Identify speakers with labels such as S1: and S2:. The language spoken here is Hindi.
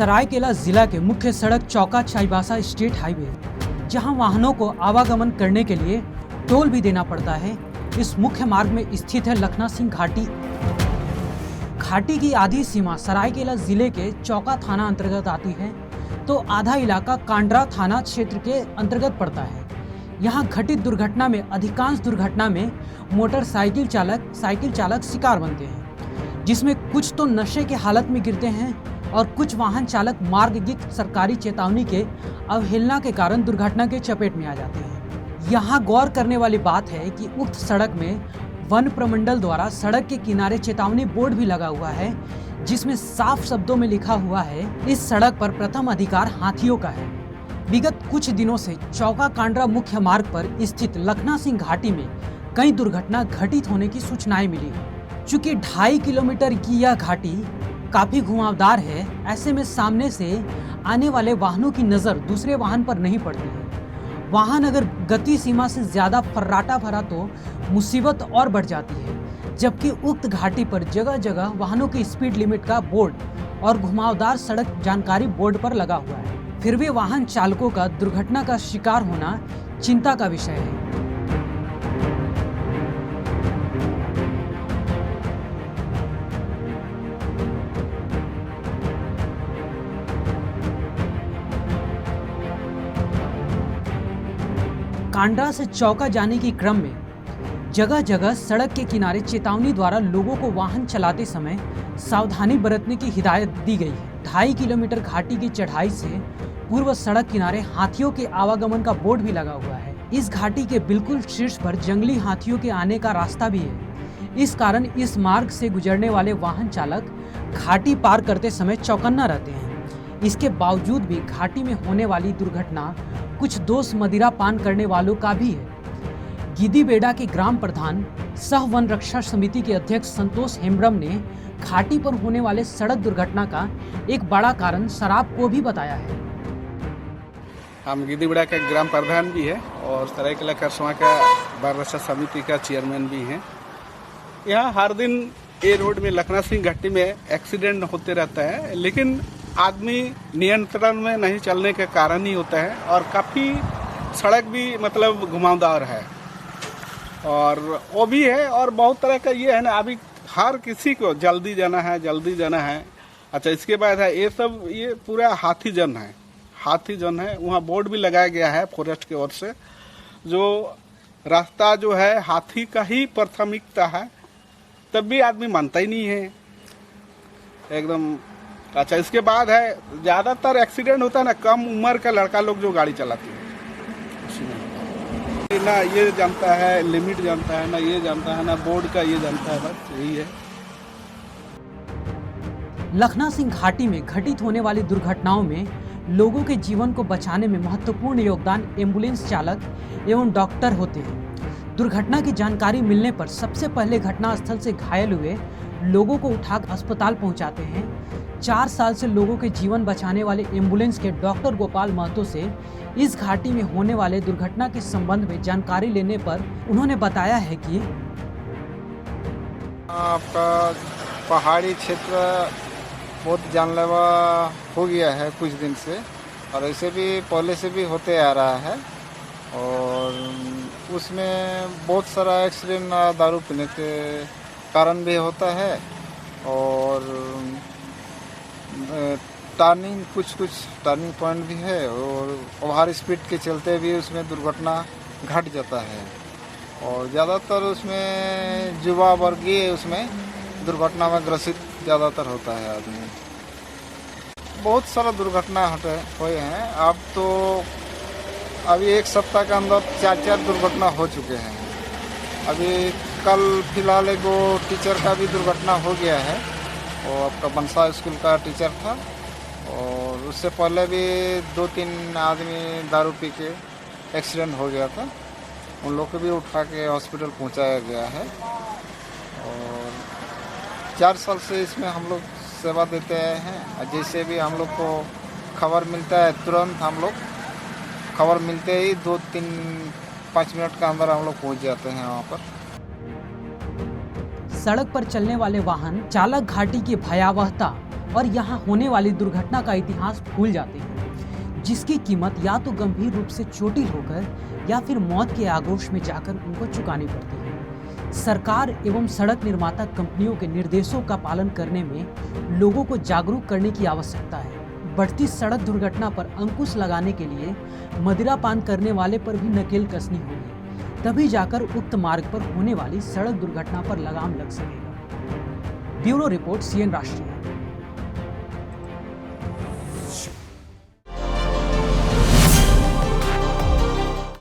S1: सरायकेला जिला के मुख्य सड़क चौका चाईबासा स्टेट हाईवे, जहां वाहनों को आवागमन करने के लिए टोल भी देना पड़ता है, इस मुख्य मार्ग में स्थित है लखना सिंह घाटी। घाटी की आधी सीमा सरायकेला जिले के चौका थाना अंतर्गत आती है, तो आधा इलाका कांड्रा थाना क्षेत्र के अंतर्गत पड़ता है। यहाँ घटित दुर्घटना में अधिकांश दुर्घटना में मोटरसाइकिल चालक शिकार बनते हैं, जिसमें कुछ तो नशे के हालत में गिरते हैं और कुछ वाहन चालक मार्गयुक्त सरकारी चेतावनी के अवहेलना के कारण दुर्घटना के चपेट में आ जाते हैं। यहाँ गौर करने वाली बात है कि उक्त सड़क में वन प्रमंडल द्वारा सड़क के किनारे चेतावनी बोर्ड भी लगा हुआ है, जिसमें साफ शब्दों में लिखा हुआ है इस सड़क पर प्रथम अधिकार हाथियों का है। विगत कुछ दिनों से चौका कांड्रा मुख्य मार्ग पर स्थित लखना सिंह घाटी में कई दुर्घटना घटित होने की सूचनाएं मिली है। चूंकि 2.5 किलोमीटर की यह घाटी काफी घुमावदार है, ऐसे में सामने से आने वाले वाहनों की नजर दूसरे वाहन पर नहीं पड़ती है। वाहन अगर गति सीमा से ज्यादा फर्राटा भरा तो मुसीबत और बढ़ जाती है, जबकि उक्त घाटी पर जगह जगह वाहनों की स्पीड लिमिट का बोर्ड और घुमावदार सड़क जानकारी बोर्ड पर लगा हुआ है। फिर भी वाहन चालकों का दुर्घटना का शिकार होना चिंता का विषय है। कांड्रा से चौका जाने के क्रम में जगह जगह सड़क के किनारे चेतावनी द्वारा लोगों को वाहन चलाते समय सावधानी बरतने की हिदायत दी गई है। 2.5 किलोमीटर घाटी की चढ़ाई से पूर्व सड़क किनारे हाथियों के आवागमन का बोर्ड भी लगा हुआ है। इस घाटी के बिल्कुल शीर्ष पर जंगली हाथियों के आने का रास्ता भी है। इस कारण इस मार्ग से गुजरने वाले वाहन चालक घाटी पार करते समय चौकन्ना रहते हैं। इसके बावजूद भी घाटी में होने वाली दुर्घटना कुछ दोस्त मदिरा पान करने वालों का भी है। गिद्दीबेड़ा के ग्राम प्रधान सह वन रक्षा समिति के अध्यक्ष संतोष हेम्ब्रम ने घाटी पर होने वाले सड़क दुर्घटना का एक बड़ा कारण शराब को भी बताया है।
S2: हम गिद्दीबेड़ा के ग्राम प्रधान भी है और सरायकेला खरसवां का वन रक्षा समिति का चेयरमैन भी है। यहाँ हर दिन ये रोड में लखना सिंह घाटी में एक्सीडेंट होते रहता है, लेकिन आदमी नियंत्रण में नहीं चलने के कारण ही होता है और काफ़ी सड़क भी मतलब घुमावदार है और वो भी है। और बहुत तरह का ये है ना, अभी हर किसी को जल्दी जाना है। अच्छा, इसके बाद है ये पूरा हाथी जन है। वहाँ बोर्ड भी लगाया गया है फॉरेस्ट की ओर से, जो रास्ता जो है हाथी का ही प्राथमिकता है, तब भी आदमी मानता ही नहीं है एकदम। अच्छा, इसके बाद है ज़्यादातर एक्सीडेंट होता है ना कम उम्र का लड़का लोग जो गाड़ी चलाते हैं, ना ये जानता है लिमिट जानता है, ना ये जानता है, ना बोर्ड का ये जानता है, बस यही है।
S1: लखना सिंह घाटी में घटित होने वाली दुर्घटनाओं में लोगों के जीवन को बचाने में महत्वपूर्ण योगदान एम्बुलेंस चालक एवं डॉक्टर होते हैं। दुर्घटना की जानकारी मिलने पर सबसे पहले घटनास्थल से घायल हुए लोगों को उठाकर अस्पताल पहुंचाते हैं। 4 साल से लोगों के जीवन बचाने वाले एम्बुलेंस के डॉक्टर गोपाल महतो से इस घाटी में होने वाले दुर्घटना के संबंध में जानकारी लेने पर उन्होंने बताया है कि
S3: आपका पहाड़ी क्षेत्र बहुत जानलेवा हो गया है कुछ दिन से, और ऐसे भी पहले से भी होते आ रहा है। और उसमें बहुत सारा एक्सीडेंट दारू पीने के कारण भी होता है और कुछ टर्निंग पॉइंट भी है और ओवर स्पीड के चलते भी उसमें दुर्घटना घट जाता है। और ज़्यादातर उसमें युवा वर्गीय उसमें दुर्घटना में ग्रसित ज़्यादातर होता है आदमी। बहुत सारा दुर्घटना हुए हैं। अब तो अभी एक सप्ताह के अंदर 4 दुर्घटना हो चुके हैं। अभी कल फिलहाल एक टीचर का भी दुर्घटना हो गया है, वो आपका बनसा स्कूल का टीचर था। और उससे पहले भी 2-3 आदमी दारू पी के एक्सीडेंट हो गया था, उन लोग को भी उठा के हॉस्पिटल पहुंचाया गया है। और 4 साल से इसमें हम लोग सेवा देते आए हैं। जैसे भी हम लोग को खबर मिलता है, तुरंत हम लोग खबर मिलते ही 2-3-5 मिनट के अंदर हम लोग पहुंच जाते हैं वहाँ पर।
S1: सड़क पर चलने वाले वाहन चालक घाटी की भयावहता और यहाँ होने वाली दुर्घटना का इतिहास भूल जाते हैं, जिसकी कीमत या तो गंभीर रूप से चोटिल होकर या फिर मौत के आक्रोश में जाकर उनको चुकानी पड़ती है। सरकार एवं सड़क निर्माता कंपनियों के निर्देशों का पालन करने में लोगों को जागरूक करने की आवश्यकता है। बढ़ती सड़क दुर्घटना पर अंकुश लगाने के लिए मदिरा पान करने वाले पर भी नकेल कसनी होगी, तभी जाकर उक्त मार्ग पर होने वाली सड़क दुर्घटना पर लगाम लग सकेगा। ब्यूरो रिपोर्ट, CN राष्ट्रीय।